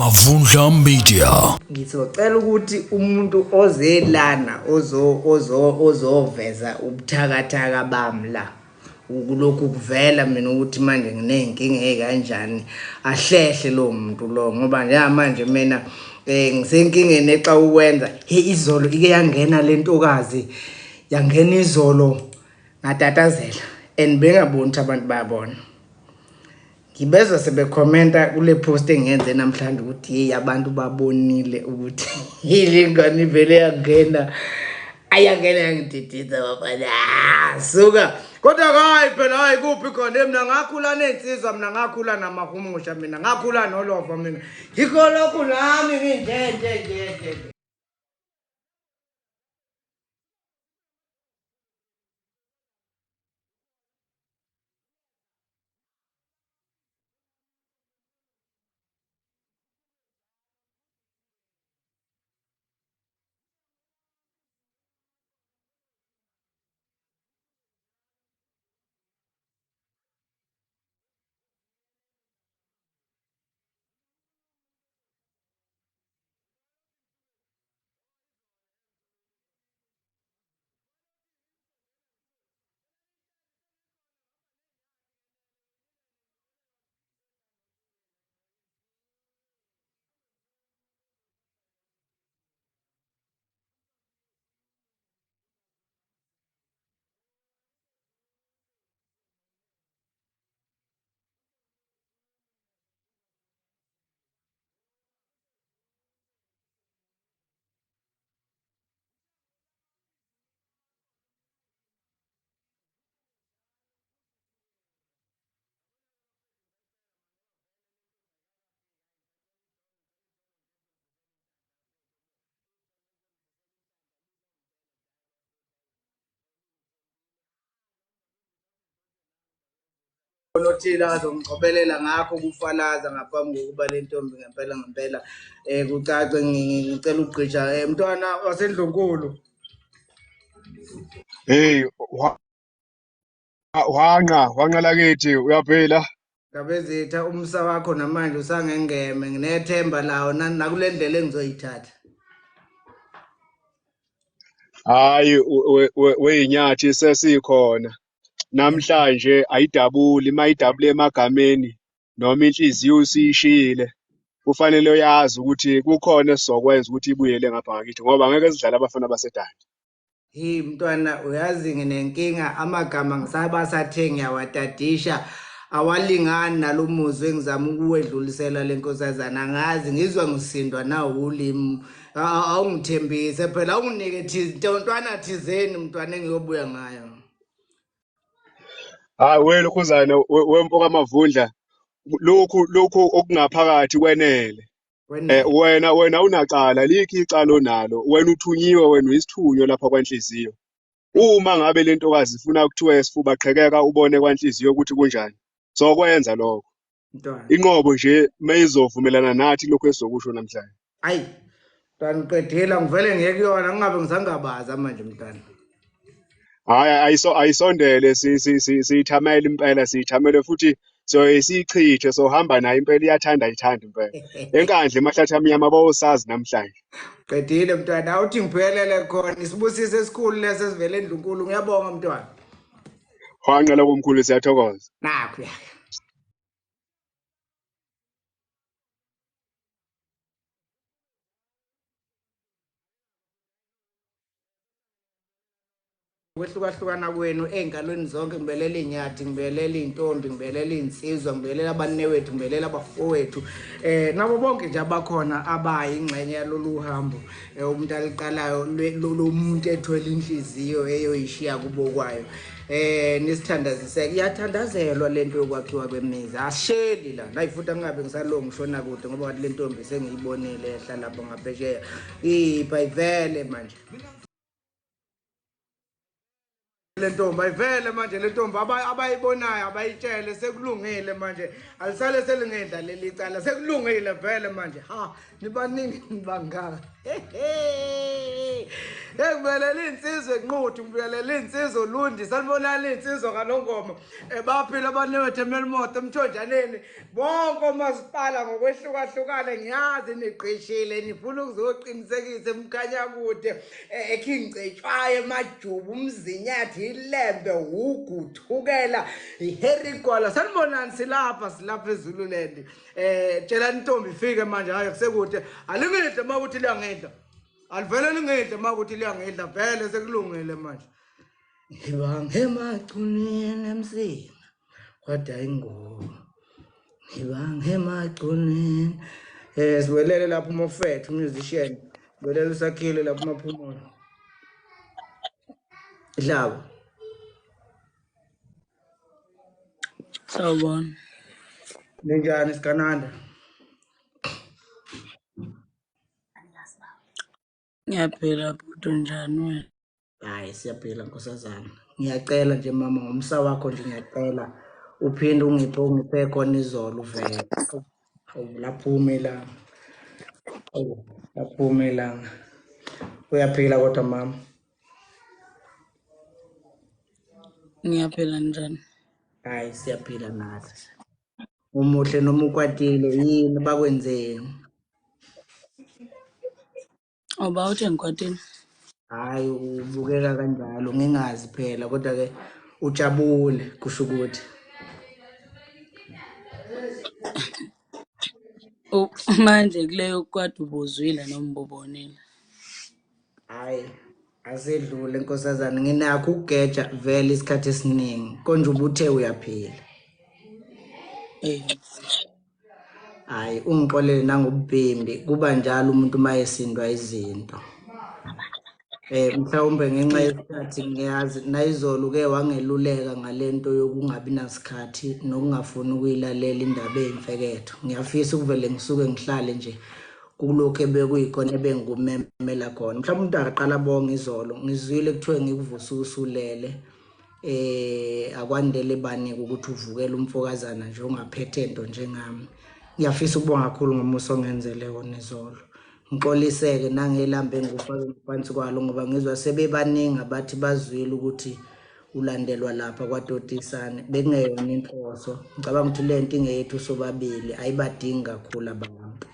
Mavundla Media. Ngizocela ukuthi umuntu ozelana ozoveza ubuthakathaka bami la ukulokhu kuvela mina ukuthi manje nginenkinga ekanjani ahlehle lo muntu lo ngoba manje mina ngisenkingeni exa ukwenza izolo ike yangena lentokazi yangena izolo ngatatazela and bengaboni ukuthi abantu bayabona. Ngibeza sebekhomenta kule post engenze namhlanje ukuthi hey abantu babonile ukuthi ile ngane vele yangena ayangena yangididisa bafana suka kodwa hayi phela hayi kuphi khona mina ngakhula nensizwa mina ngakhula namahumusha mina ngakhula nolova mina yikho lokhu nami nginjenje onothila azongiqobelela ngakho kufalaza ngaphambi kokuba lentombi ngempela kucace ngicela ugqisha mntwana wasendlunkulu. Hey, wanqa lakithi uyaphila? Ngabezitha umsa wakho namanje usangengeme nginethemba lawo nakule ndlela engizoyithatha. Hayi weyinyathi sesikhona. Namhlanje ayidabuli mayidabule emagameni noma inhliziyo usishile. Kufanele uyazi ukuthi kukhona esizokwenza ukuthi ibuyele ngapha ngakithi ngoba ngeke sidlala abafana basedala. Hey mntwana uyazi nginenkinga amagama ngisabasathe ngiyawadadisha awalingani nalomuzwe engizama ukuwedlulisela lenkosazana ngazi ngizwa ngisindwa nawo ulimi awungithembise phela awunginike ntwana thizeni mntwana engiyobuya ngayo. Hayi welokhuzana wempoka Mavundla lokhu okungaphakathi kwenele. Wena unacala likho icala onalo wena uthunyiwe wena uyisithunywa lapha kwanhliziyo. Uma ngabe lentokazi ifuna ukuthiwa isifuba qhekeka ubone kwanhliziyo ukuthi kunjani sokwenza lokho. Mntwana Inqobo nje mayizovumelana nathi lokho esizokusho namhlanje. hayi mntwana uqedela ngivele ngeke kuyona ngingabe ngisangabaza manje mntwana. Hayi ayisondele siyithamela impela siyithamele futhi siyichithe sohamba nayo impela iyathanda ayithanda impela. eNkandla emahlathi amnyama bawosazi namhlanje. Qedile mntwana awuthi ngiphelele khona isibusise esikhulu lesi sivele endlunkulu ngiyabonga mntwana. Wanqala komkhulu siyathokoza. Nakho kwehlukahlukana kwenu ey'nkalweni zonke ngibelela iy'nyathi ngibelela iy'ntombi ngibelela iy'nsizwa ngibelela abanewethu ngibelela abafowethu nabo bonke nje abakhona abayingxenye yalolu hambo umuntu aliqalayo lo muntu ethwele inhliziyo eyoyishiya kubo kwayo nisithandazise iyathandazelwa lento yokwakhiwa kwemizi asheli la nayifuthi angabe ngisalongo ngishona kude ngoba wathi le ntombi sengiyibonile ehla lapho ngaphesheya ipha ivele manje. le ntombi ayivele manje le ntombi abayibonayo abayitshele sekulungile manje alisale selingedla leli cala sekulungile vele manje ha nibaningi nibangaka ekubelela insizwe enquthu ngibelela insizwe olundi salibonana insizwe kalongoma baphila abanethe melimoto emthonjaneni bonke omasipala ngokwehlukahlukana ngiyazi niqishile nifuna ukuzoqinisekisa emkhanya kude ekhingcetshwayo emajubu umzinyathi ilembe uguthukela iherigwala salibonani silapha eZululand tshela intombi ifike manje hayi kusekude alingidle makuthi liyangidla alivele lingidle makuthi liyangidla vele sekulungile manje ngibange emagcuneni emsini kodwa ingoma ngibange emagcuneni siwelele lapho uMofethu musician siwelele usakhile lapho uMaphumulo Dlaba Sawubona. Ninjani sikananda? Ngiyaphila bhuti njani wena? Hayi siyaphila nkosazana. Ngiyacela nje mama ngomsa wakho nje ngiyacela uphinde ungiphe khona izolo uvele. Laphuma ilanga. Laphuma ilanga. Uyaphila kodwa mama? Ngiyaphila njani? Hayi siyaphila nathi. Umuhle noma ukwatile yini bakwenzeni? Awuba uthi ngikwatini? Hayi ubukeka kanjalo ngingazi phela kodwa ke ujabule kusho ukuthi Manje kuleyo kwade ubuzwile noma ububonile? hayi asedlule nkosazana nginakho ukugeja vele isikhathi esiningi konje ubuthe uyaphila hayi ungixolele nangobubimbi kuba njalo umuntu mayesindwa izinto mhlawumbe ngenxa yesikhathi ngiyazi nayizolo ke wangeluleka ngalento yokungabi nasikhathi nokungafuni ukuyilalela indaba ezimfeketho ngiyafisa ukuvele ngisuke ngihlale nje kulokho ebekuyikona ebengumemela khona mhlawumbe umuntu akaqala bonke izolo ngizwile kuthiwe ngikuvusa usulele akwandele banika ukuthi uvukele umfokazana nje ongaphethe into njengami ngiyafisa ukubonga kakhulu ngomuso ongenzele wona izolo ngixoliseke nangelambe ngufake ngaphansi kwalo ngoba ngizwa sebebaningi abathi bazwile ukuthi ulandelwa lapha kwaDotisane bekungeyona inhloso ngicabanga ukuthi lento ingeyethu sobabili ayibadingi kakhulu abantu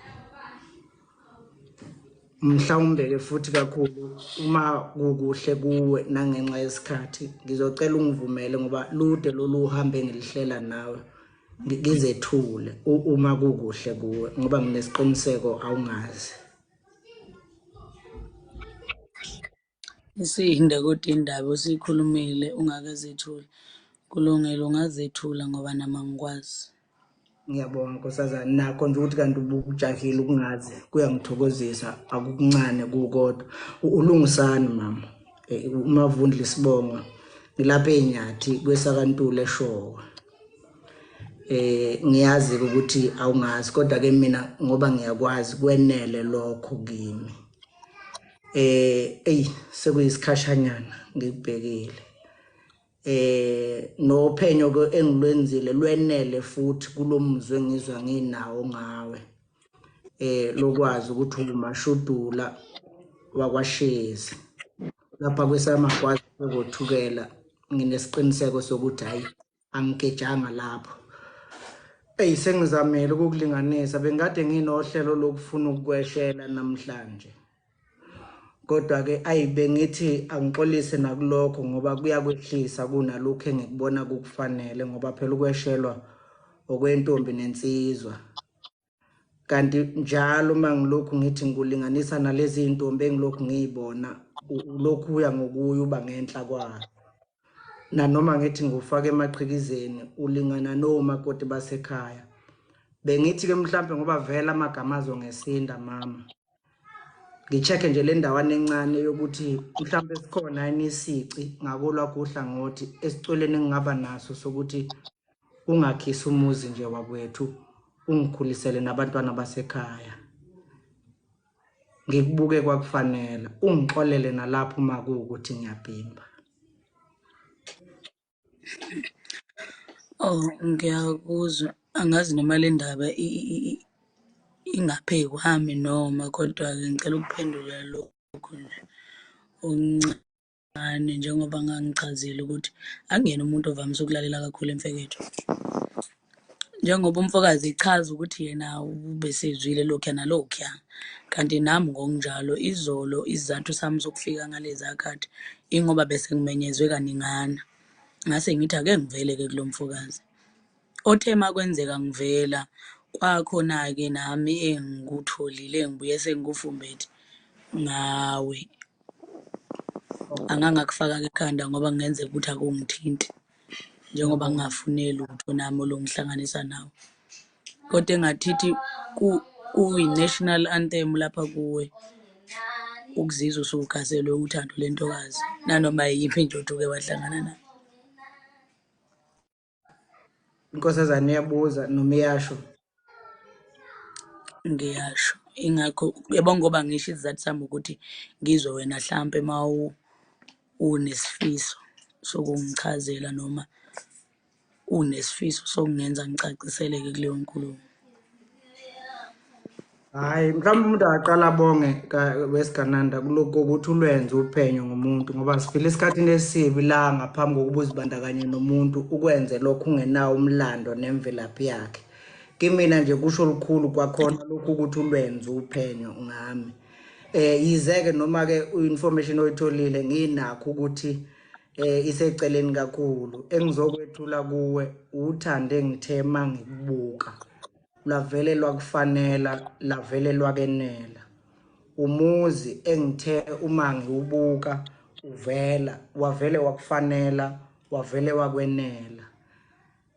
mhlawumbe ke futhi kakhulu uma kukuhle kuwe nangenxa yesikhathi ngizocela ungivumele ngoba lude lolu uhambe ngilihlela nawe ngizethule uma kukuhle kuwe ngoba nginesiqiniseko awungazi Isinde kodwa indaba usikhulumile ungakazethuli. Kulungile ungazethula ngoba nama ngikwazi. Ngiyabonga nkosazana nakho nje ukuthi kanti ubujahile ukungazi kuyangithokozisa akukuncane kukodwa ulungisana mama Mavundla isibonga ngilapha eNyathi kwesakantule eshowe ngiyazi ukuthi awungazi kodwa ke mina ngoba ngiyakwazi kwenele lokho kimi sekuyisikhashanyana ngikubhekile nophenyo ke engilwenzile lwenele futhi kulomuzwe engizwa nginawo ngawe lokwazi ukuthi uMashudula wakwaShezi lapha kwesaMagwazi bekothukela nginesiqiniseko sokuthi hayi angigejanga lapho sengizamile ukukulinganisa bengade nginohlelo lokufuna ukukweshela namhlanje kodwa ke ayibe ngithi angixolise nakulokho ngoba kuyakwehlisa kunalokho engikubona kukufanele ngoba phela ukweshelwa okwentombi nensizwa kanti njalo mangilokhu ngithi ngikulinganisa nalezi intombi engilokhu ngiyibona lokhu uya ngokuya uba ngenhla kwayo nanoma ngithi ngufaka emaqhikizeni ulingana nomakoti basekhaya bengithi ke mhlambe ngoba vela amagama azongesinda mama ngicheke nje le ndawana encane yokuthi mhlambe sikhona inisici ngakolwakho uhlangothi esicoleni engingaba naso sokuthi ungakhisa umuzi nje wakwethu ungikhulisele nabantwana basekhaya ngikubuke kwakufanele ungixolele nalapho uma kuwukuthi ngiyabhimba Oh, ngiyakuzwa. Angazi noma le ndaba ingaphe kwami noma, kodwa-ke ngicela ukuphendula lokhu nje okuncane, njengoba ngangichazile ukuthi angiyena umuntu ovamise ukulalela kakhulu emfeketho. Njengoba umfokazi echaza ukuthi yena ubesezwile lokhuya nalokhuya, kanti nami ngokunjalo izolo isizathu sami sokufika ngalezi khathi ingoba bese ngimenyezwe kaningana. Ngase ngithi ake ngivele-ke kulo mfokazi. Othe uma kwenzeka ngivela, kwakhona-ke nami engikutholile engibuye sengikufumbethe ngawe. Angangakufaka-ke ekhanda ngoba kungenzeka ukuthi akungithinti, njengoba ngingafuneli lutho nami olungihlanganisa nawe. Kodwa engathithi kuyi-national anthem lapha kuwe, ukuzizwa usugazelwe uthando lentokazi nanoma yiyiphi indoda uke wahlangana nayo. Inkosazane iyabuza noma iyasho. Ngiyasho, ingakho yabo ngoba ngisho isizathu sami ukuthi ngizwe wena hlampe uma unesifiso sokungichazela noma unesifiso sokungenza ngicaciseleke kuleyo nkulumo. Hhayi, mhlawumbe umuntu angaqala abonge wesigananda kulokhu kokuthi ulwenze uphenyo ngomuntu, ngoba siphila esikhathini esibi la ngaphambi kokuba uzibandakanye nomuntu ukwenze lokhu ungenawo umlando nemvelaphi yakhe. Kimina nje kusho olukhulu kwakhona lokhu ukuthi ulwenze uphenyo ngami. Yize-ke noma-ke i-information oyitholile nginakho ukuthi iseceleni kakhulu. Engizokwethula kuwe uthande ngithe uma ngikubuka lwavele lwakufanela, lavele lwakenela. Umuzi engithe uma ngiwubuka wavele wakufanela, wavele wakwenela.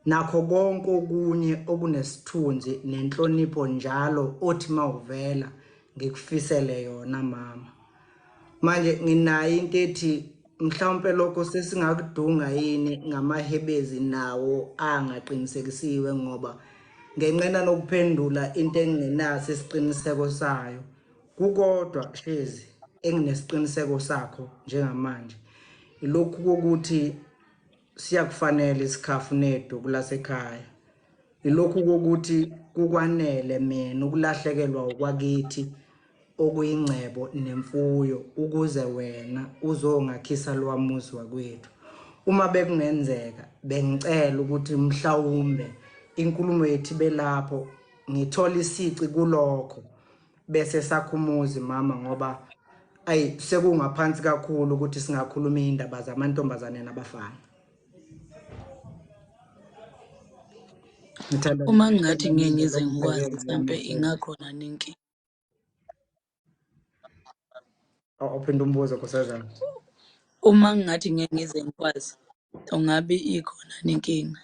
Nakho konke okunye okunesithunzi nenhlonipho njalo othi uma uvela ngikufisele yona mama. Manje nginayo into ethi mhlawumpe lokho sesingakudunga yini ngamahebezi nawo angaqinisekisiwe, ngoba ngenqena nokuphendula into engingenaso isiqiniseko sayo. Kukodwa shezi enginesiqiniseko sakho njengamanje ilokhu kokuthi siyakufanele isikhafu neduku lasekhaya. Ilokhu kokuthi kukwanele mina ukulahlekelwa ukwakithi okuyingcebo nemfuyo ukuze wena uzongakhisa lwamuzi wakwethu. Uma bekungenzeka bengicela ukuthi mhlawumbe inkulumo yethu belapho ngithola isici kulokho bese sakhumuzi mama, ngoba sekungaphansi kakhulu ukuthi singakhuluma indaba zamantombazane nabafana. Uma ngingathi ngeke ngize ngikwazi mhlampe ingakhona ninki. Uphinde umbuzo nkosazana. Uma ngingathi ngeke ngize ngikwazi, ungabe ikhona ninkinga.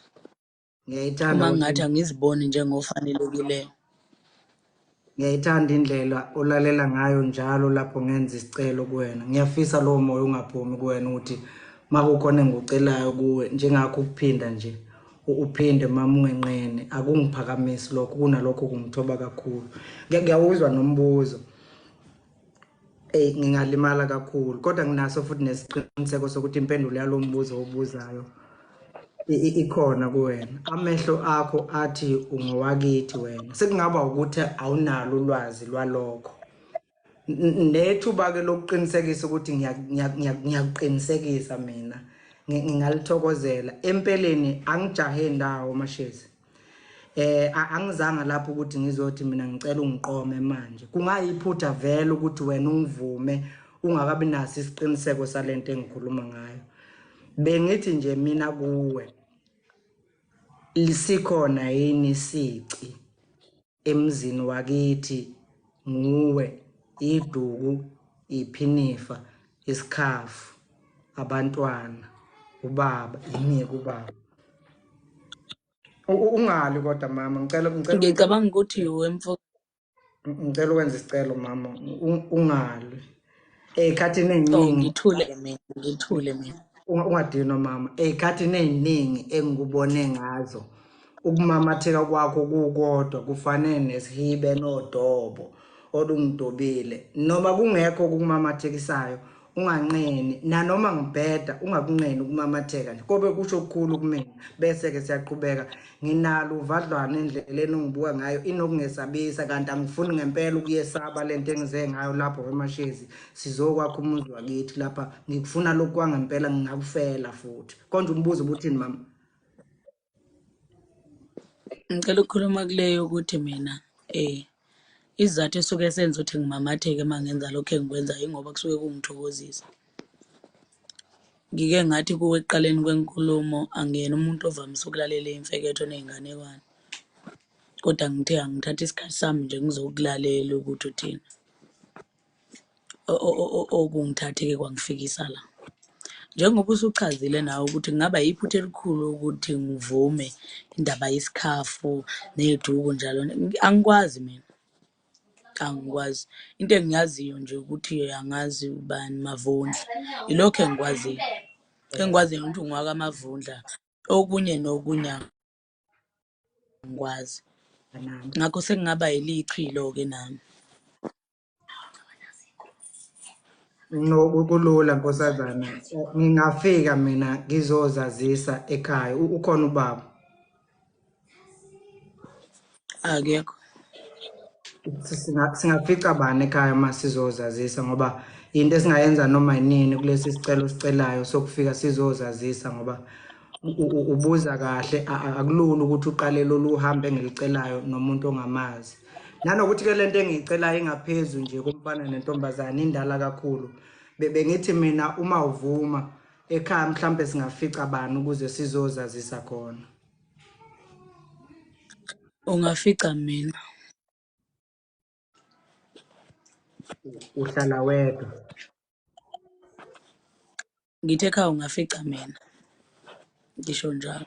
Ngiyayithanda Uma ngingathi angiziboni njengofanelekileyo. Ngiyayithanda indlela olalela ngayo njalo lapho ngenza isicelo kuwena. Ngiyafisa lowo moya ungaphumi kuwena ukuthi makukhona engikucelayo kuwe njengakho ukuphinda nje uphinde mama ungenqene. Akungiphakamisi lokho, kunalokho kungithoba kakhulu. Ngiyawuzwa nombuzo. Ngingalimala kakhulu, kodwa nginaso futhi nesiqiniseko sokuthi impendulo yalo mbuzo obuzayo ikhona kuwena. Amehlo akho athi ungowakithi wena. Sekungaba ukuthi awunalo ulwazi lwalokho. Nethuba-ke lokuqinisekisa ukuthi ngiyakuqinisekisa mina ngingalithokozela. Empeleni angijahe ndawo mashezi. Angizanga lapho ukuthi ngizothi mina ngicela ungiqome manje. Kungayiphutha vele ukuthi wena ungivume ungakabi naso isiqiniseko salento engikhuluma ngayo. Bengithi nje mina kuwe lisikhona yini isici emzini wakithi, nguwe, iduku, iphinifa, isikhafu, abantwana, ubaba, imiyeka ubaba. Ungali kodwa mama, Ngicabanga ukuthi wemfo. ngicela ukwenza isicelo mama, ungali. Ey'khathini ey'ningi Ngithule mina. ungadinwa mama. Ey'khathini ey'ningi engikubone ngazo ukumamatheka kwakho kukodwa kufanele nesihibe nodobo olungidobile, noma kungekho okumamathekisayo unganqeni nanoma ngibheda ungakunqeni ukumamatheka nje kobe kusho okukhulu kumina bese-ke siyaqhubeka. Nginalo uvadlwana endleleni ongibuka ngayo inokungesabisa, kanti angifuni ngempela ukuyesaba le nto engize ngayo lapho eMashezi sizokwakha umuzi wakithi lapha. Ngikufuna lokhu kwangempela, ngingakufela futhi. Konje umbuzo ubuthini mama? Ngicela ukukhuluma kuleyo ukuthi mina isizathu esuke senza ukuthi ngimamatheke uma ngenza lokho engikwenza ingoba kusuke kungithokozisa. Ngike ngathi kuwe ekuqaleni kwenkulumo angiyena umuntu ovamise ukulalela iy'mfeketho ney'nganekwane, kodwa ngithe angithathe isikhathi sami nje ngizokulalela ukuthi uthini. Okungithathe-ke kwangifikisa la. Njengoba usuchazile nawe ukuthi kungaba yiphutha elikhulu ukuthi ngivume indaba yesikhafu neduku njalo, angikwazi mina, angikwazi. Into engiyaziyo nje ukuthi angazi ubani Mavundla, ilokho engikwaziyo. Engikwaziyo ukuthi ungowakaMavundla, okunye nokunye angikwazi. Anami Ngakho sekungaba yilichilo-ke nami. kulula nkosazana, ngingafika mina ngizozazisa ekhaya. Ukhona ubaba? Akekho. Singafica bani ekhaya uma sizozazisa, ngoba into esingayenza noma yinini kulesi sicelo osicelayo sokufika sizozazisa, ngoba ubuza kahle. Akulula ukuthi uqale lolu uhambo engilicelayo nomuntu ongamazi, nanokuthi-ke le nto engiyicelayo ingaphezu nje komfana nentombazane, indala kakhulu. Bengithi mina uma uvuma ekhaya mhlampe singafica bani ukuze sizozazisa khona. Ungafica mina. Uhlala wedwa? Ngithe ekhaya ungafica mina, ngisho njalo.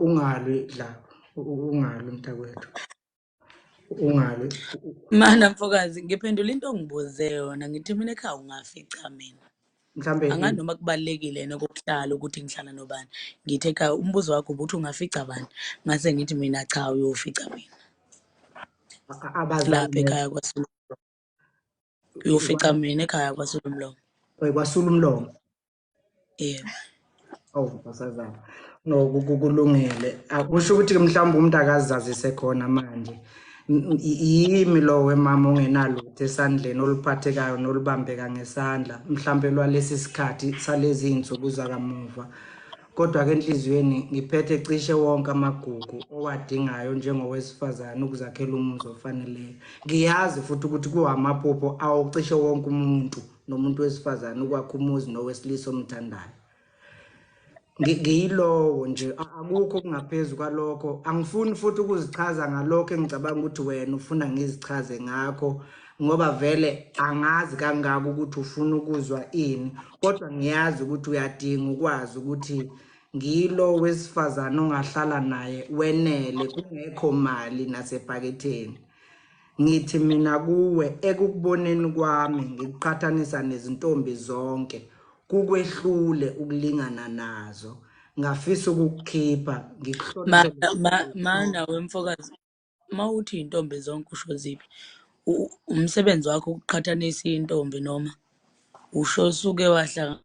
Ungalwi Dlaba, ungalwi mntakwethu, ungalwi. Mana mfokazi, ngiphendula into ongibuze yona, ngithi mina ekhaya ungafica mina. Mhlambe Angazi noma kubalulekile yena okokuhlala ukuthi ngihlala nobani. Ngithi ekhaya, umbuzo wakho ubuthi ungafica bani, ngase ngithi mina cha, uyofica mina abazali lapha ekhaya kwaSulu. Uyofica mina ekhaya kwaSulumlomo. kwasula umlomo. Yebo. Oh nkosazana, no kulungile. Akusho ukuthi mhlawumbe umuntu akazazise khona manje. Yimi lo wemama ongenalutho esandleni, oluphathekayo nolubambeka ngesandla mhlampe lwalesi sikhathi salezi iy'nsuku zakamuva. Kodwa-ke enhliziyweni ngiphethe cishe wonke amagugu owadingayo njengowesifazane ukuzakhela umuzi ofaneleyo. Ngiyazi futhi ukuthi kuwamaphupho awucishe wonke umuntu nomuntu wesifazane ukwakha umuzi nowesilisa omthandayo. Ngiyilowo nje, akukho okungaphezu kwalokho. Angifuni futhi ukuzichaza ngalokho engicabanga ukuthi wena ufuna ngizichaze ngakho, ngoba vele angazi kangako ukuthi ufuna ukuzwa ini, kodwa ngiyazi ukuthi uyadinga ukwazi ukuthi ngilo wesifazane ongahlala naye wenele kungekho mali nasebhaketheni. Ngithi mina kuwe ekukuboneni kwami ngikuqhathanisa nezintombi zonke, kukwehlule ukulingana nazo. Ngafisa ukukukhipha ngikuhloniphele. Mana wemfokazi, uma uthi iy'ntombi zonke usho ziphi? Umsebenzi wakho ukuqhathanisa iy'ntombi noma usho usuke wahlangana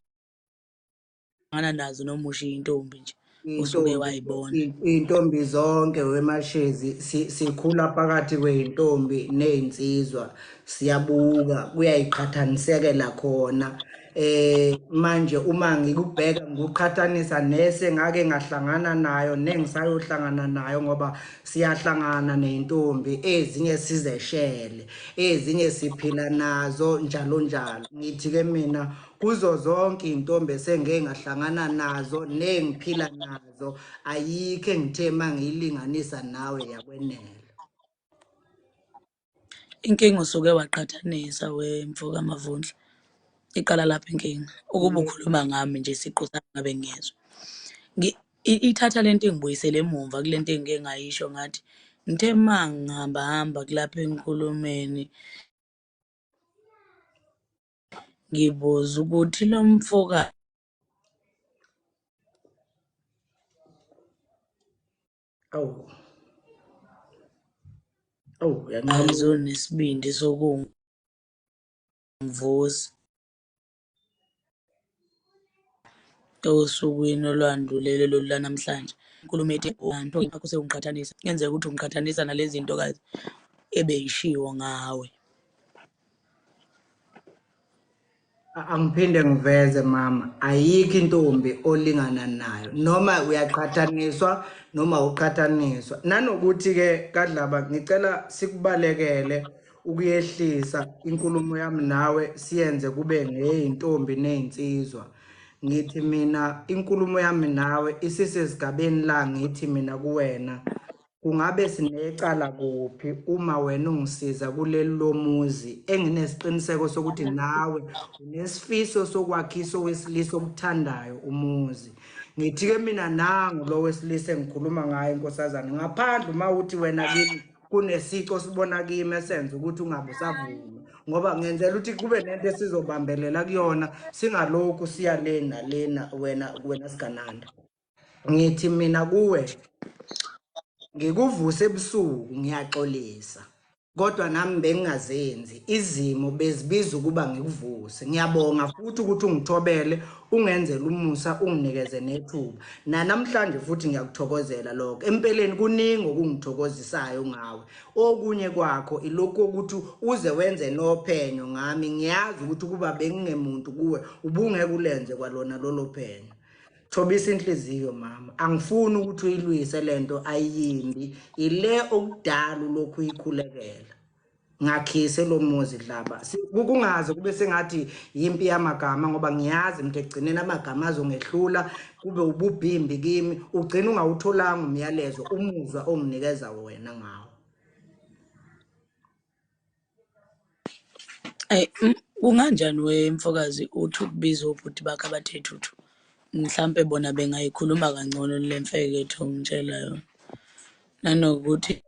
nazo noma usho iy'ntombi nje usuke wayibona? Iy'ntombi zonke weMashezi sikhula phakathi kwey'ntombi ney'nsizwa, siyabuka kuyayiqhathanisekela khona. Manje uma ngikubheka ngikuqhathanisa nese ngake ngahlangana nayo nengisayohlangana nayo, ngoba siyahlangana ney'ntombi ezinye sizeshele, ezinye siphila nazo njalo njalo. Ngithi-ke mina kuzo zonke iy'ntombi esengike ngahlangana nazo nengiphila nazo, ayikho engithe uma ngiyilinganisa nawe yakwenela. Inkinga usuke waqhathanisa wemfoka Mavundla. Iqala lapho inkinga. Ukuba ukhuluma ngami nje siqu sami ngabe ngiyezwa. Ithatha lento ingibuyisele emumva kule nto engike ngayisho ngathi ngithe uma ngihamba hamba kulapha enkulumeni ngibuza ukuthi lo mfoka Awu, awu, yanqamuka. unesibindi Mvusi osukwini olwandulele lolu lanamhlanje. Inkulumo ethi nto ngakho sewungiqhathanisa kuyenzeka ukuthi ungiqhathanisa nalezi zintokazi ebeyishiwo ngawe. Angiphinde ngiveze mama, ayikho intombi olingana nayo, noma uyaqhathaniswa noma uqhathaniswa. Nanokuthi-ke kaDlaba, ngicela sikubalekele ukuyehlisa inkulumo yami nawe siyenze kube ngeyintombi neyinsizwa. Ngithi mina inkulumo yami nawe isisesigabeni la ngithi mina kuwena, kungabe sinecala kuphi uma wena ungisiza kuleli lomuzi enginesiqiniseko sokuthi nawe unesifiso sokwakhisa owesilisa okuthandayo umuzi. Ngithi-ke mina nangu lo wesilisa engikhuluma ngayo nkosazana, ngaphandle uma uthi wena kimi kunesico sibona kimi esenza ukuthi ungabe usavuma, ngoba ngenzela ukuthi kube nento esizobambelela kuyona singalokhu siya lena lena wena sigananda. Ngithi mina kuwe, ngikuvuse ebusuku ngiyaxolisa, kodwa nami bengingazenzi izimo bezibiza ukuba ngikuvuse. Ngiyabonga futhi ukuthi ungithobele, ungenzele umusa, unginikeze nethuba. Namhlanje futhi ngiyakuthokozela lokho. Empeleni kuningi okungithokozisayo ngawe. Okunye kwakho ilokho ukuthi uze wenze nophenyo ngami. Ngiyazi ukuthi kuba bengingemuntu kuwe ubungeke ulenze kwalona lolo phenyo. Thobisa inhliziyo mama, angifuni ukuthi uyilwise lento ayimbi, ile okudala lokhu uyikhulekela. Ngakhise lo muzi Dlaba, kungaze kube sengathi yimpi yamagama, ngoba ngiyazi mntu egcineni amagama azongehlula kube ububhimbi kimi, ugcina ungawutholanga umyalezo umuzwa onginikeza wena ngawo. Kunganjani wemfokazi uthi ukubiza obhuti bakho abathethuthu mhlampe bona bengayikhuluma kangcono le mfeketho ngitshela yona, nanokuthi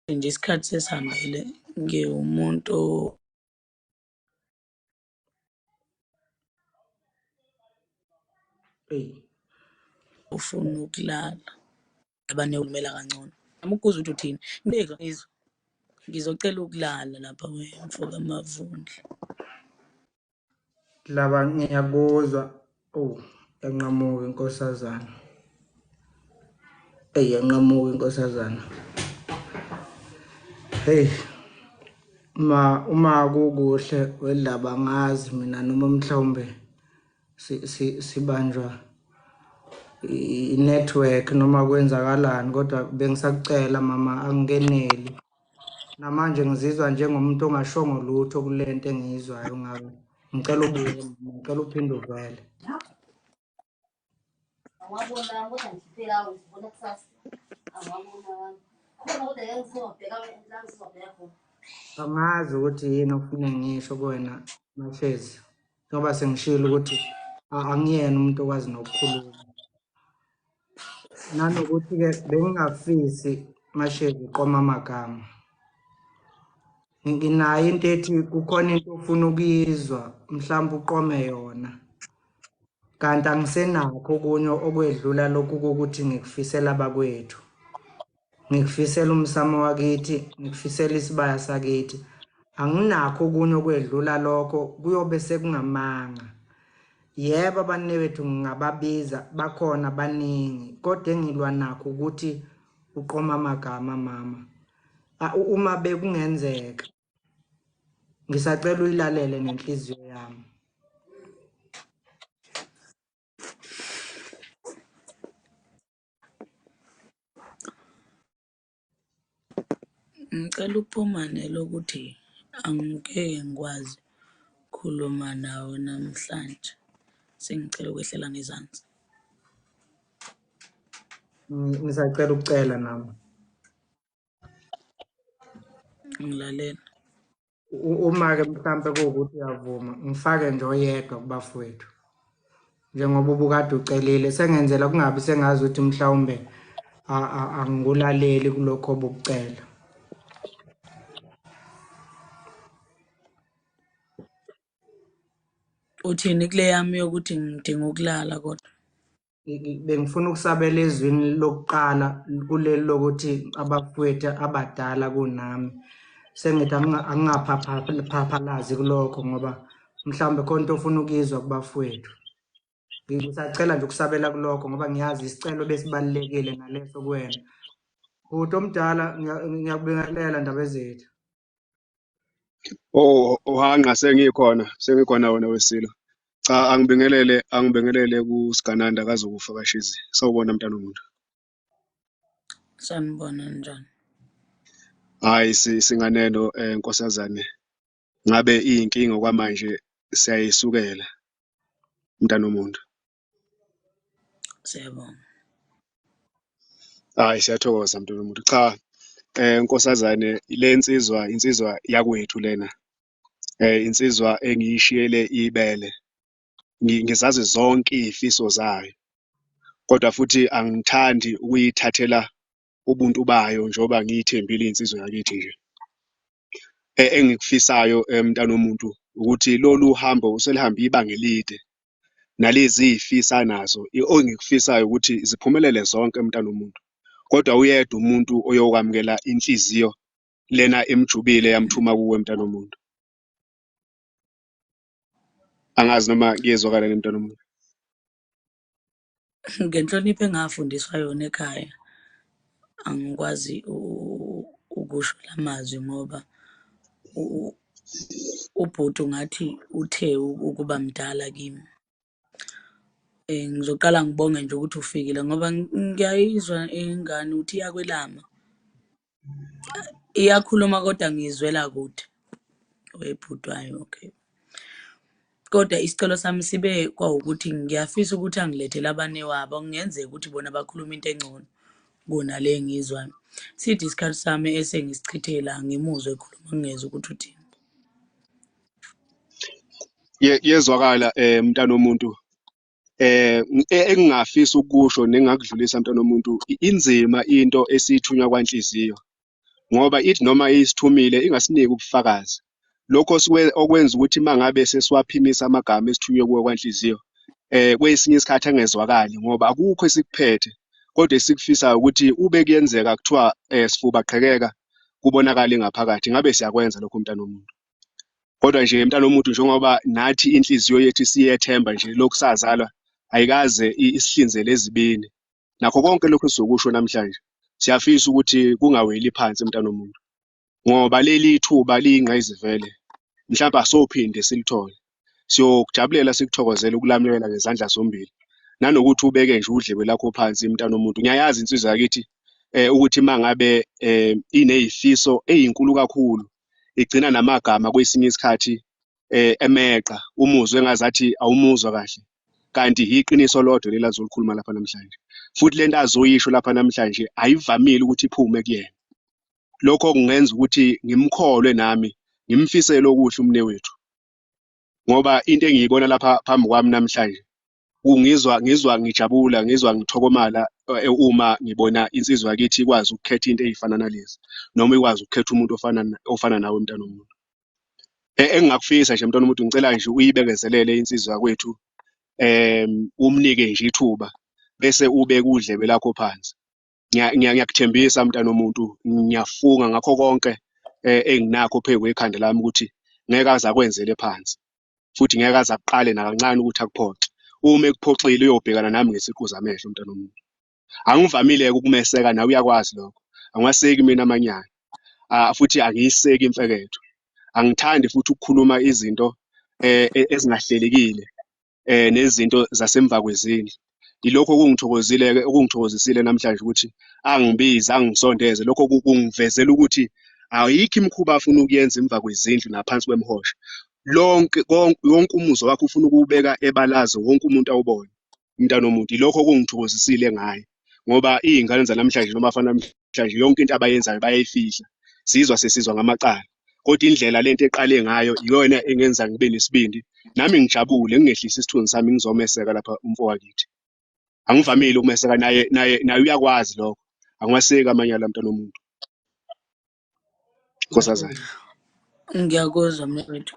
nje isikhathi sesihambile ngiwumuntu ufuna ukulala abanewumela kangcono. Nami ukuza ukuthi uthini ngizwa ngizocela ukulala lapha wemfoka Mavundla. Dlaba, ngiyakuzwa. Yanqamuka inkosazana. Yanqamuka inkosazana. Hey, uma kukuhle weDlaba, ngazi mina noma mhlawumbe sibanjwa i-network noma kwenzakalani, kodwa bengisakucela mama angeneli. Namanje ngizizwa njengomuntu ongashongo lutho kule nto engiyizwayo ngawe. Ngicela ubuye mama, ngicela uphinde uvele. Angazi ukuthi yini ofuna ngisho kuwena Mashezi, ngoba sengishilo ukuthi angiyena umuntu okwazi nokukhuluma. Nanokuthi-ke bengingafisi Mashezi uqoma amagama. Nginayo into ethi kukhona into ofuna ukuyizwa mhlawumbe uqome yona, kanti angisenakho okunye okwedlula lokhu kokuthi ngikufisela abakwethu, ngikufisela umsamo wakithi, ngikufisela isibaya sakithi. Anginakho okunye okwedlula lokho, kuyobe sekungamanga. Yebo abanewethu ngingababiza, bakhona baningi, kodwa engilwa nakho ukuthi uqoma amagama mama. Uma bekungenzeka ngisacela uyilalele nenhliziyo yami. Ngicela ukuphumane lokuthi angeke ngikwazi ukukhuluma nawe namhlanje, sengicela ukwehlela ngezansi. Ngisacela ukucela nami. Ngilalela. Uma-ke mhlampe kuwukuthi uyavuma, ngifake nje oyedwa kubafowethu, njengoba ubukade ucelile. Sengenzela kungabi sengazi ukuthi mhlawumbe angikulaleli kulokho obukucela. Uthini kule yami yokuthi ngidinga ukulala kodwa? Bengifuna ukusabela ezwini lokuqala kuleli lokuthi abafowethu abadala kunami sengithi angingaphaphalazi kulokho ngoba mhlawumbe khona into ofuna ukuyizwa kubafowethu. Ngisacela nje ukusabela kulokho ngoba ngiyazi isicelo besibalulekile naleso kuwena. Bhuti omdala, ngiyakubingelela ndaba ezethu. Uhanqa sengikhona wena wesilo. Cha, angibingelele kuSigananda akazokufa kashizi. Sawubona mntana womuntu. Sanibona njani? Hayi singaneno nkosazane. Ngabe iyinkinga kwamanje siyayisukela mntana womuntu. Siyabonga. Hayi siyathokoza mntana womuntu. Cha, nkosazane insizwa yakwethu lena. Insizwa engiyishiyele ibele. Ngizazi zonke izifiso zayo. Kodwa futhi angithandi ukuyithathela ubuntu bayo njoba ngiyithembile insizwa yakithi nje. Engikufisayo mntana womuntu ukuthi lolu hambo uselihambe ibanga elide nalezi izifisa nazo ongikufisayo ukuthi ziphumelele zonke mntana womuntu. Kodwa uyedwa umuntu oyokwamukela inhliziyo lena emjubile yamthuma kuwe mntana womuntu. Angazi noma kuyezwakala mntana womuntu. Ngenhlonipho engafundiswa yona ekhaya, angikwazi ukusho lamazwi ngoba ubhuti ngathi uthe ukuba mdala kimi. Ngizoqala ngibonge nje ukuthi ufikile ngoba ngiyayizwa ingane ukuthi iyakwelama. Iyakhuluma kodwa ngizwela kude. Webhuti wayo, okay. Kodwa isicelo sami sibe kwawukuthi ngiyafisa ukuthi angilethele abanewabo. Kungenzeka ukuthi bona bakhuluma into engcono kunale engizwayo. Sithi isikhathi sami esengisichithe la ngimuzwe ekhuluma ngingezwa ukuthi uthini. Yezwakala mntana womuntu. Engingafisa ukusho nengakudlulisa mntana womuntu inzima into esithunywa kwanhliziyo ngoba ithi noma isithumile ingasiniki ubufakazi. Lokho okwenza ukuthi mangabe sesiwaphimisa amagama esithunywe kuwe kwanhliziyo kwesinye isikhathi angezwakali ngoba akukho esikuphethe kodwa esikufisayo ukuthi ube kuyenzeka kuthiwa sifuba qhekeka kubonakala ngaphakathi ngabe siyakwenza lokho mntana womuntu. Kodwa nje mntana womuntu njengoba nathi inhliziyo yethu siyethemba nje lokusazalwa ayikaze isihlinzele ezibini nakho konke lokho esizokusho namhlanje siyafisa ukuthi kungaweli phansi mntana womuntu ngoba leli thuba liyingqayizivele mhlawumbe asophinde silithole siyokujabulela sikuthokozela ukulamukela ngezandla zombili nanokuthi ubeke nje udlebe lakho phansi mntana womuntu. Ngiyayazi insizwa yakithi ukuthi mangabe inezifiso ezinkulu kakhulu igcina namagama kwesinye isikhathi emeqa umuzwe engazathi awumuzwa kahle kanti iqiniso lodwa leli azolikhuluma lapha namhlanje futhi lento azoyisho lapha namhlanje ayivamile ukuthi iphume kuyena. Lokho kungenza ukuthi ngimkholwe nami ngimfisele okuhle umnewethu ngoba into engiyibona lapha phambi kwami namhlanje ngizwa ngijabula ngizwa ngithokomala uma ngibona insizwa yakithi ikwazi ukukhetha into ezifana nalezi noma ikwazi ukukhetha umuntu ofana nawe mntana womuntu. Engingakufisa nje mntwana womuntu ngicela nje uyibekezelele insizwa yakwethu umnike nje ithuba bese ubeka udlebe lakho phansi. Ngiyakuthembisa mntana womuntu ngiyafunga ngakho konke enginakho phezu kwekhanda lami ukuthi ngeke aze akwenzele phansi futhi ngeke aze aqale nakancane ukuthi akuphoxe. Uma ekuphoxile uyobhekana nami ngesiqu zamehlo mntana womuntu. Angivamile ukumeseka nawe uyakwazi lokho. Angiwaseki mina amanyala. Futhi angiyiseki imfeketho. Angithandi futhi ukukhuluma izinto ezingahlelekile nezinto zasemva kwezindlu. Ilokho okungithokozisile namhlanje ukuthi angibize angisondeze lokho kungivezela ukuthi ayikho imikhuba afuna ukuyenza emva kwezindlu naphansi kwemihosha. Wonke umuzwa wakhe ufuna ukuwubeka ebalazo wonke umuntu awubone mntana womuntu. Ilokho kungithokozisile ngaye ngoba izingane zanamhlanje noma abafana namhlanje yonke into abayenzayo bayayifihla sesizwa ngamacala kodwa indlela lento eqale ngayo iyona engenza ngibe nesibindi nami ngijabule ngingehlisi isithunzi sami ngizomeseka lapha umfowakithi. Angivamile ukumeseka naye uyakwazi lokho angiwaseki amanyala mntana womuntu. Nkosazana. Ngiyakuzwa mnewethu.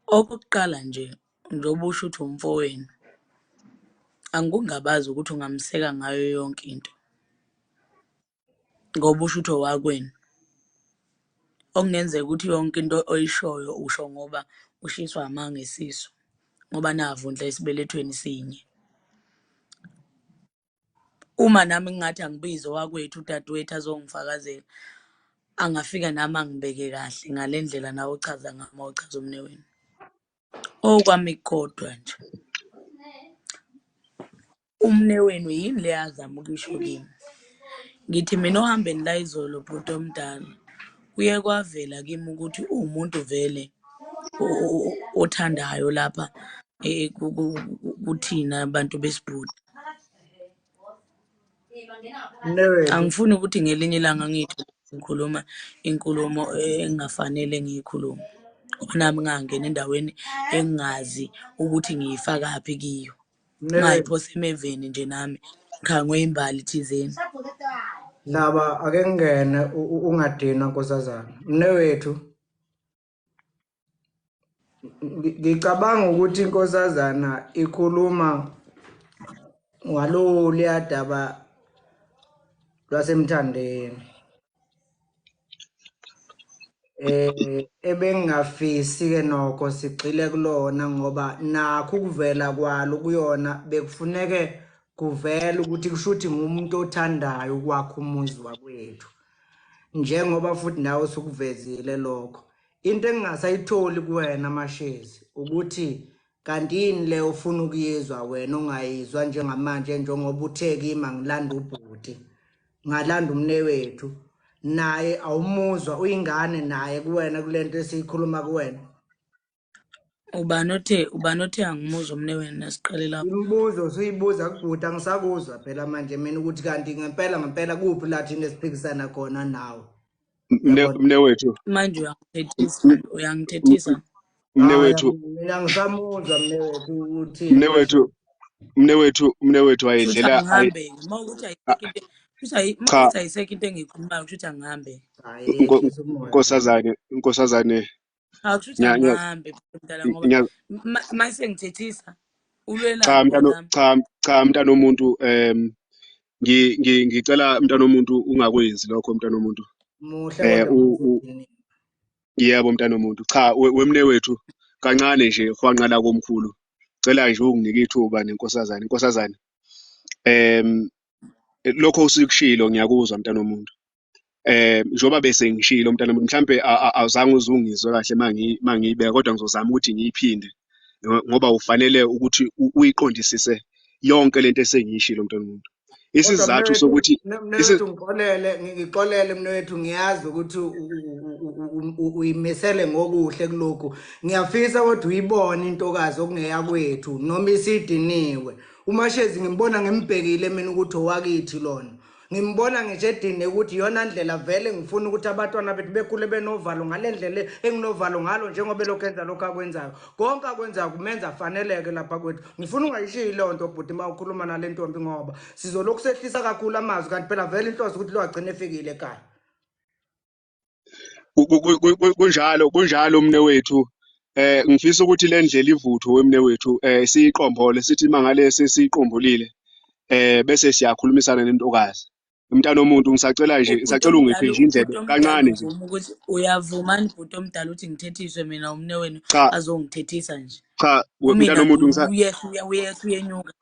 Okokuqala nje njengoba usho ukuthi umfowenu, angikungabazi ukuthi ungamseka ngayo yonke into ngoba usho ukuthi owakwenu. okungenzeka ukuthi yonke into oyishoyo usho ngoba ushiswa amanga esisu ngoba navundla esibelethweni sinye. Uma nami ngingathi angibize wakwethu udadewethu azongifakazela, angafika nami angibeke kahle ngale ndlela nawe ochaza ngama uchaza umne wenu. Okwami kodwa nje umne wenu yini le azama ukuyisho kimi. Ngithi mina ohambeni la izolo bhuti omdala kuye kwavela kimi ukuthi uwumuntu vele othandayo lapha kuthina abantu besibhuda. Mnewethu, Angifuni ukuthi ngelinye ilanga ngithi ngikhuluma inkulumo engafanele ngiyikhuluma. Ngoba nami ngangena endaweni engingazi ukuthi ngiyifakaphi kiyo. mnewethu, Ngayiphosa emeveni nje nami ngikhangwe imbali thizeni. Dlaba ake ngene ungadinwa nkosazana. Mnewethu, ngicabanga ukuthi inkosazana ikhuluma ngaloluya daba lwasemthandeni. Ebengingafisi-ke nokho sigxile kulona ngoba nakho ukuvela kwalo kuyona bekufuneke kuvela ukuthi kusho ukuthi ngumuntu othandayo ukwakha umuzi wakwethu. Njengoba futhi nawe usukuvezile lokho. Into engingasayitholi kuwena Mashezi ukuthi kanti yini le ufuna ukuyizwa wena ongayizwa njengamanje njengoba uthe kimi ngilanda ubhuti. Ngalanda umnewethu. Naye awumuzwa uyingane naye kuwena kulento esiyikhuluma kuwena. Ubani othe angimuzwa umne wenu nasiqale lapho. Imibuzo usuyibuza kubhuti angisakuzwa phela manje mina ukuthi kanti ngempela kuphi la thina esiphikisana khona nawe. Yabona. Mnewethu, Manje uyangithethisa. Hayi mnewethu, mina ngisamuzwa mnewethu uthini Mashezi. mnewethu, mnewethu Kushuthi ayidlela angihambe-ke uma ukuthi ayisekho into uma cha ukuthi ayisekho into engiyikhulumayo kushuthi angihambe. Hayi yehlisa umoya phela. nkosazane Kushuthi nya nya angihambe mdala ngoba nya mase ngithethisa cha ulwelani ngonami. cha mntana womuntu ngicela mntana womuntu ungakwenzi lokho mntana womuntu Muhle kodwa masudini. yebo mntana womuntu cha wemnewethu kancane nje hwanqala komkhulu cela nje unginike ithuba nenkosazane lokho usikushilo ngiyakuzwa mntana womuntu njoba bese ngishilo mntana womuntu mhlambe awuzange uzungizwe kahle mangiyibeka kodwa ngizozama ukuthi ngiyiphinde ngoba ufanele ukuthi uyiqondisise yonke lento esengiyishilo mntana womuntu Kodwa isizathu sokuthi mnewethu ngixolele mnewethu ngiyazi ukuthi uyimisele ngokuhle kulokhu. Ngiyafisa kodwa uyibone intokazi okungeya kwethu noma isidiniwe. UMashezi ngimbona ngimbhekile mina ukuthi owakithi lona. Ngimbona ngisho edini ukuthi iyona ndlela vele ngifuna ukuthi abantwana bethu bekhule benovalo ngale ndlela enginovalo ngalo njengoba lokho enza lokho akwenzayo. Konke akwenzayo kumenza afaneleke lapha kwethu. Ngifuna ungayishiyi leyo nto bhuti uma ukhuluma nale ntombi ngoba sizolokhu sehlisa kakhulu amazwi kanti phela vele inhloso ukuthi lo agcine efikile ekhaya. kunjalo mnewethu ngifisa ukuthi le ndlela ivuthwe wemnewethu siyiqombole sithi mangale sesiyiqombulile bese siyakhulumisana nentokazi umntana womuntu Ubhuti ngisacela ungiphe omdala nje indlebe kancane nje uvuma ukuthi uyavumani ubhuti omdala ukuthi ngithethiswe mina umne wenu cha azongithethisa nje. umntana Umina womuntu uyehla uyenyuka.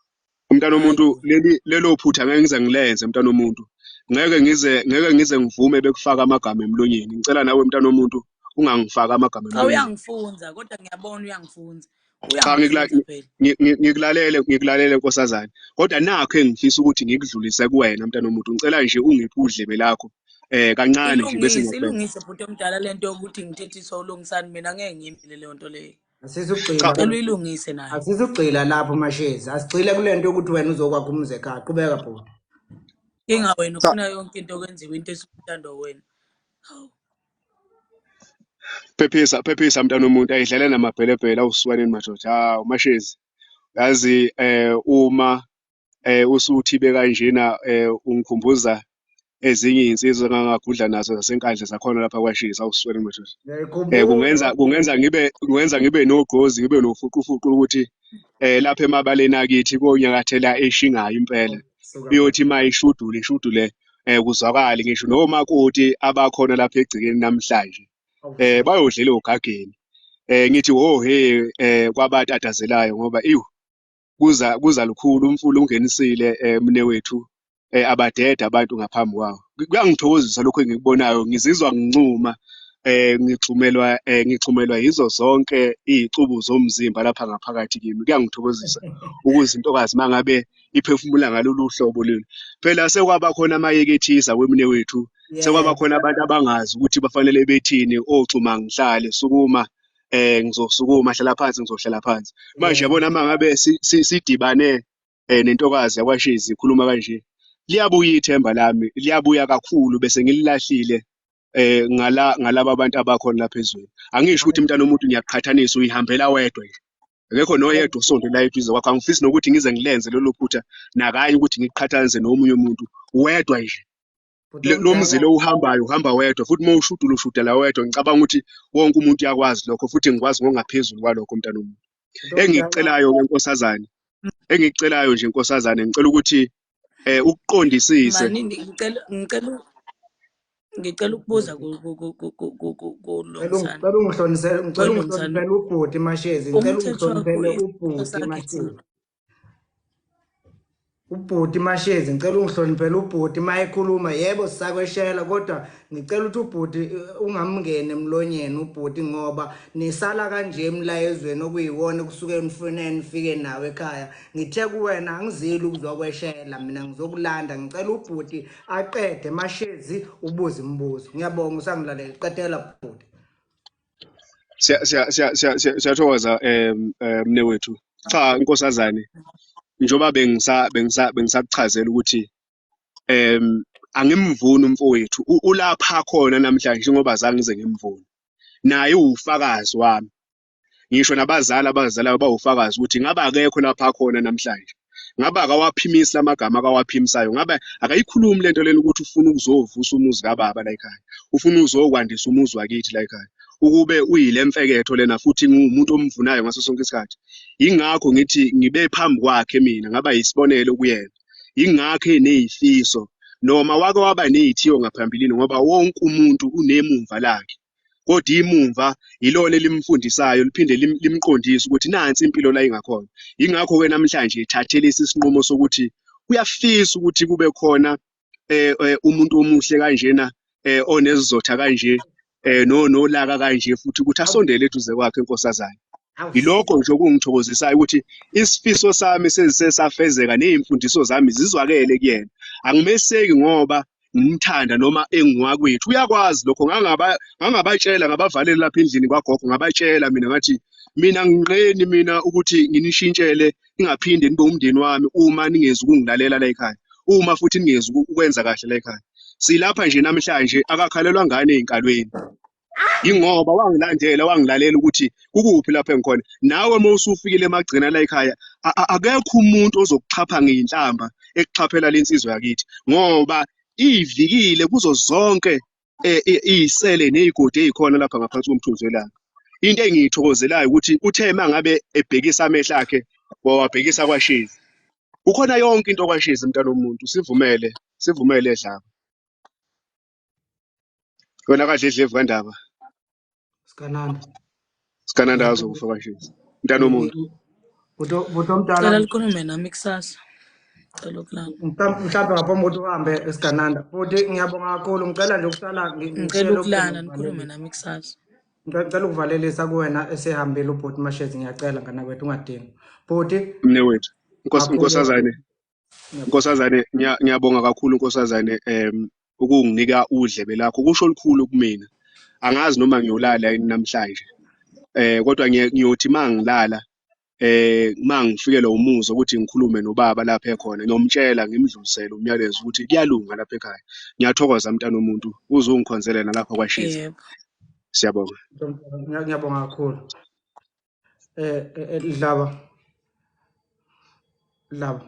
umntana Hayi womuntu bo. lelo phutha ngeke ngize ngilenze umntana womuntu ngeke ngize ngivume bekufaka amagama emlonyeni ngicela nawe umntana womuntu ungangifaka amagama Cha emlonyeni uyangifunza kodwa ngiyabona uyangifunza. cha Uyangifunza phela. ngikulalele nkosazane kodwa nakho engifisa ukuthi ngikudlulise kuwena mntana womuntu ngicela nje ungiphe udlebe lakho kancane nje bese ngiyaqeda Ilungise bhuti omdala lento yokuthi ngithethiswe ulungisani mina ngeke ngiyimphile leyo nto leyo. Asizugcina cha Cela uyilungise nayo. asizugcila lapho Mashezi. Asigcile kulento ukuthi wena uzokwakha umuzi ekhaya. Qhubeka bhuti. Inga wena cha ufuna yonke into okwenziwa into esukuthanda wena. Hawu. phephisa mntana womuntu ayidlala namabhelebhele awuswaneni madoda hawu mashezi yazi uma usuthi bekanjena ungikhumbuza ezinye izinsizwa engangagudla nazo zaseNkandla zakhona lapha kwaShisa awuswaneni madoda Ngiyayikhumbula kungenza ngibe nogqozi ngibe nofuqufuqu ukuthi lapha emabaleni akithi konyakathela eshingayo impela suka bhuti. iyothi mayishudule kuzwakale ngisho nomakoti abakhona lapha egcikeni namhlanje bayodlela ogageni ngithi he kwabatatatazelayo ngoba kuza lukhulu umfula ungenisile mne wethu abadede abantu ngaphambi kwawo. Kuyangithokozisa lokho engikubonayo, ngizizwa ngincuma ngixhumelwa yizo zonke izicubu zomzimba lapha ngaphakathi kimi. Kuyangithokozisa ukuze intokazi mangabe iphefumula ngalolu hlobo lolu. Phela sekwaba khona amayekethisa kwemine wethu, sekwaba khona abantu abangazi ukuthi bafanele bethini, ocuma ngihlale sukuma ngizosukuma, hlala phansi ngizohlala phansi. Manje yabona mangabe sidibane nentokazi yakwaShezi ikhuluma kanje, liyabuya ithemba lami, liyabuya kakhulu bese ngililahlile ngalaba abantu abakhona lapha ezweni. Angisho ukuthi mntana womuntu ngiyaqhathanisa, uyihambela wedwa nje, akekho noyedwa usondela eduze kwakho. Angifisi nokuthi ngize ngilenze lolo phutha nakanye ukuthi ngiqhathanise nomunye umuntu, wedwa nje. Lo mzila uhambayo uhamba wedwa, futhi uma ushudula ushudela wedwa. Ngicabanga ukuthi wonke umuntu uyakwazi lokho, futhi ngikwazi ngokungaphezulu kwalokho mntana womuntu. Engikucelayo-ke nkosazane, engikucelayo nje nkosazane, ngicela ukuthi ukuqondisise. Mani ngicela ukubuza kuLomsana. Ngicela ungihloniphele ubhuti Mashezi, ngicela Umthetho wakho ungihloniphele ubhuti Mashezi. Ubhuti Mashezi, ngicela ungihloniphele ubhuti mayekhuluma. Yebo sisakweshela, kodwa ngicela ukuthi ubhuti ungamngene emlonyeni ubhuti, ngoba nisala kanje emlayezweni okuyiwona kusuke nifunene nifike nawe ekhaya. Ngithe kuwena angizili ukuzokweshela, mina ngizokulanda. Ngicela ubhuti aqede Mashezi ubuze imibuzo. Ngiyabonga usangilalela, qedela bhuti. Siyathokoza mne wethu. Cha nkosazane, njoba bengisakuchazela ukuthi angimvuni umfowethu ulapha khona namhlanje ngoba zange ngize ngimvuni. Naye ufakazi wami. Ngisho nabazali bawufakazi ukuthi ngabe akekho lapha khona namhlanje. Ngabe akawaphimisa amagama akawaphimisayo, ngabe akayikhulumi lento lena ukuthi ufuna ukuzovusa umuzi kababa la ekhaya, ufuna uzokwandisa umuzi wakithi la ekhaya, ukube uyilemfeketho lena futhi ngumuntu omvunayo ngaso sonke isikhathi. Ingakho ngithi ngibe phambi kwakhe mina ngaba yisibonelo kuyena. Ingakho enezifiso noma wake waba nezithiyo ngaphambilini, ngoba wonke umuntu unemumva lakhe. Kodwa imumva ilona elimfundisayo liphinde limqondise ukuthi nansi impilo la ingakhona. Ingakho ke namhlanje ethathele isinqumo sokuthi uyafisa ukuthi kube khona umuntu omuhle kanjena onezizotha kanje nolaka kanje, futhi ukuthi asondele eduze kwakhe enkosazane. Ilokho nje okungithokozisayo ukuthi isifiso sami sesafezeka, nezimfundiso zami zizwakele kuyena. Angimeseki ngoba ngimthanda noma engiwakwethu. Uyakwazi lokho, ngangabatshela ngabavalela lapha endlini kwagogo, ngabatshela mina ngathi mina nginqeni mina ukuthi nginishintshele, ningaphinde nibe umndeni wami uma ningezi ukungilalela la ekhaya, uma futhi ningezi ukwenza kahle la ekhaya. Silapha nje namhlanje, akakhalelwa ngane ezinkalweni. Ingoba wangilalela ukuthi kukuphi lapha engikhona. Nawe uma usufikile emagcina la ekhaya, akekho umuntu ozokuchapha ngeinhlamba ekuchaphela lensizwe yakithi, ngoba ivikile kuzo zonke izisele nezigodi ezikhona lapha ngaphansi komthunzi welanga. Into engiyithokozelayo ukuthi uthe mangabe ebhekisa amehlo akhe wawabhekisa kwaShezi. Ukhona yonke into kwaShezi mntana womuntu, sivumele edlaba. Wena kahle edlevu kandaba. Sikananda azokufa kwaShezi. Mntana womuntu. Cela likhulume nami kusasa. Cela ukulala. Mhlawumbe ngaphambi kokuthi uhambe esiGananda. Futhi ngiyabonga kakhulu, ngicela nje ukusala Ngicela ukulala nikhulume nami kusasa. Ngicela ukuvalelisa kuwena esehambile ubhuti Mashezi, ngiyacela ngana kwethu ungadingi. Bhuti mne wethu. Nkosazane, ngiyabonga kakhulu nkosazane ukunginika udlebe lakho. Kusho olukhulu kumina. Angazi noma ngiyolala yini namhlanje. Kodwa ngiyothi mangilala mangifikele umuzi ukuthi ngikhulume nobaba lapha ekhona, ngiyomtshela ngimdlulisele umyalezo ukuthi kuyalunga lapha ekhaya. Ngiyathokoza mntana womuntu uzungikhonzelela lapha kwaShezi. Yebo. Siyabonga. Ngiyabonga kakhulu. Dlaba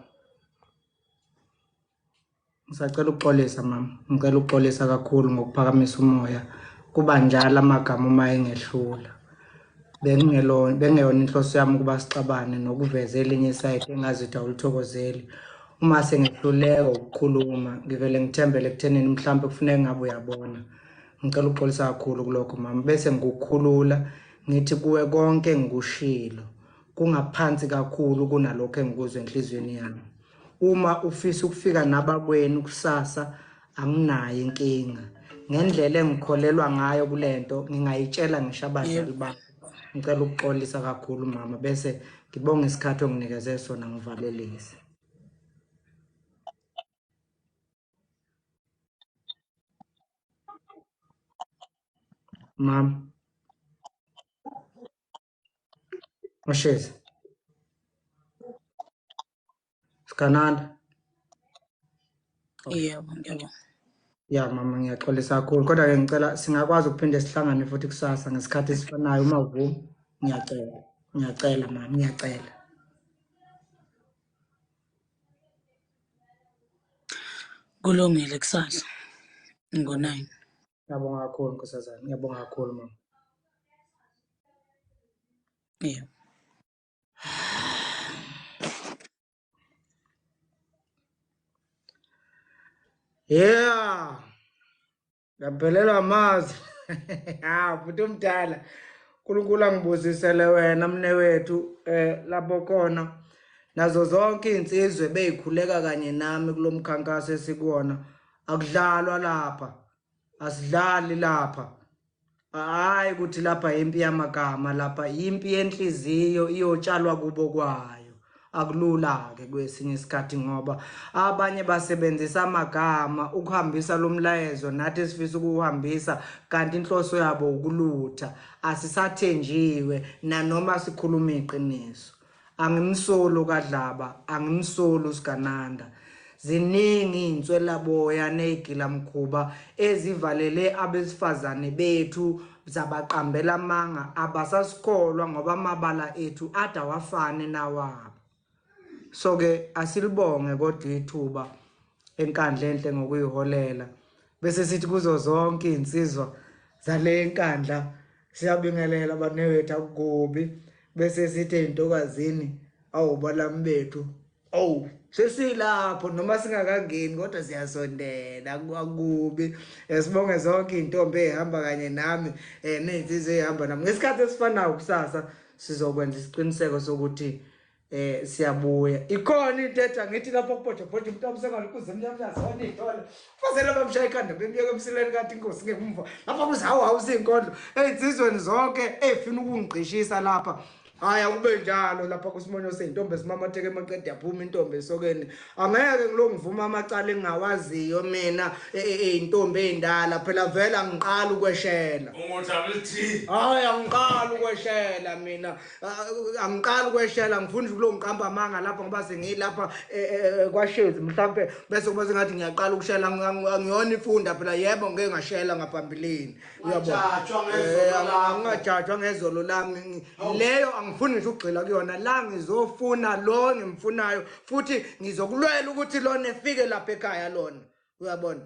ngisacela ukuxolisa mama, ngicela ukuxolisa kakhulu ngokuphakamisa umoya. Kuba njalo amagama uma engehlula. Bengeyona inhloso yami ukuba sixabane nokuveza elinye isayidi engazithi awulithokozeli. Uma sengehluleka ukukhuluma, ngivele ngithembele ekuthenini mhlawumbe kufuneka ngabe uyabona. ngicela uxolisa kakhulu kulokho mama bese ngikukhulula ngithi kuwe konke ngikushilo kungaphansi kakhulu kunalokho engikuzwe enhlizweni yami. Uma ufisa ukufika nabakwenu kusasa anginayo inkinga ngendlela engikholelwa ngayo kulento ngingayitshela ngisho abazali bami. Ngicela ukuxolisa kakhulu mama bese ngibonga isikhathi onginikeze sona ngivalelise. Mama Mashezi Sikananda. Yebo, ngiyabonga. Ya mama ngiyaxolisa kakhulu kodwa ke ngicela singakwazi ukuphinde sihlangane futhi kusasa ngesikhathi esifanayo uma uvuma. Ngiyacela mama ngiyacela. Kulungile kusasa. Ngo-9. Ngiyabonga kakhulu nkosazana. Ngiyabonga kakhulu mama. Yebo. Yeah. Ngaphelelwa amazi. Futhi umdala. uNkulunkulu angibusisele wena mnewethu lapho khona nazo zonke insizwe beyikhuleka kanye nami kulomkhankaso esikuwona akudlalwa lapha. Asidlali lapha. Hayi ukuthi lapha impi yamagama lapha impi yenhliziyo iyotshalwa kubo kwayo. Akulula ke kwesinye isikhathi ngoba abanye basebenzisa amagama ukuhambisa lo mlayezo nathi esifisa ukuhambisa kanti inhloso yabo ukulutha asisathenjiwe nanoma sikhuluma iqiniso. Angimsolo kaDlaba angimsolo uSikananda. Ziningi inswelaboya nezigilamkhuba ezivalele abesifazane bethu zabaqambela amanga abasasikholwa ngoba amabala ethu ade awafane nawabo. So ke asilibonge kodwa ithuba eNkandla enhle ngokuyiholela bese sithi kuzo zonke insizwa zale eNkandla siyabingelela banewethu akugobi bese sithi ezintokazini awubalami bethu sesilapho noma singakangeni kodwa siyasondela akukubi. Sibonge zonke intombi ehamba kanye nami nezinsizwa ehamba nami ngesikhathi esifanayo kusasa sizokwenza isiqiniseko sokuthi siyabuya. Ikhona into ethi angithi lapho kubhodobhoda umuntu amsengalukuze emnyamnyazona idole fazela bamshaya ikhanda bemiyeke emsileni kanti inkosi ngemva lapha kuzawu zinkondlo ezizweni zonke efina ukungigqishisa lapha. Hayi akube njalo lapha kusimonyo seyintombi esimamatheke emaqede yaphuma intombi esokeni. Angeke ngilongivuma amacala engingawaziyo mina intombi ezindala phela vela ngiqala ukweshela. Ungothabithi. Hayi angiqala ukweshela mina. Angiqala ukweshela ngifuna kulo ngiqamba amanga lapha ngoba sengilapha kwaShezi mhlambe bese kuba sengathi ngiyaqala ukushela angiyona ifunda phela yebo ngeke ngashela ngaphambilini. Uyabona? Ngingajajwa ngezolo lami leyo angifuni ngisho ukugxila kuyona la ngizofuna lo ngimfunayo futhi ngizokulwela ukuthi lona efike lapha ekhaya lona. Uyabona?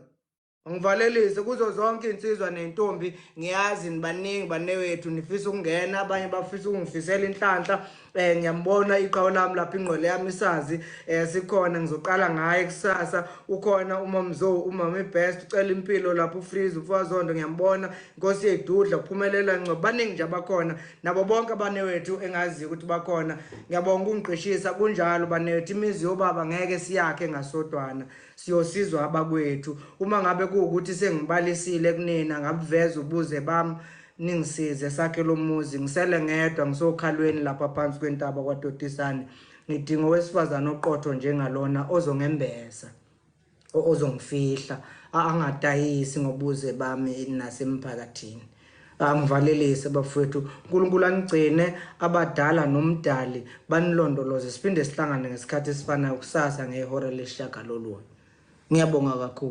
Angivalelise kuzo zonke insizwa nentombi ngiyazi nibaningi banewethu nifisa ukungena abanye bafisa ukungifisela inhlanhla. Ngiyambona iqhawe lami lapha ingqole yami isazi sikhona ngizoqala ngaye kusasa. Ukhona umama iBest ucela impilo lapha uFreeze uFazondo ngiyambona inkosi yedudla kuphumelela ngcobo baningi nje abakhona nabo bonke abanewethu engazi ukuthi bakhona. Ngiyabonga ungiqeshisa kunjalo banewethu imizi yobaba ngeke siyakhe ngasodwana siyosizwa abakwethu. Uma ngabe kuukuthi sengibalisile kunina ngabuveza ubuze bami ningisize sakhe lo muzi ngisele ngedwa ngisokhalweni lapha phansi kwentaba kwaDotisane. Ngidinga owesifazana oqotho njengalona ozongembesa ozongifihla angadayisi ngobuze bami nasemphakathini. Angivalelise bafowethu uNkulunkulu angigcine abadala nomdali banilondoloze siphinde sihlangane ngesikhathi esifanayo kusasa ngehora lesishagalolunye. Ngiyabonga kakhulu.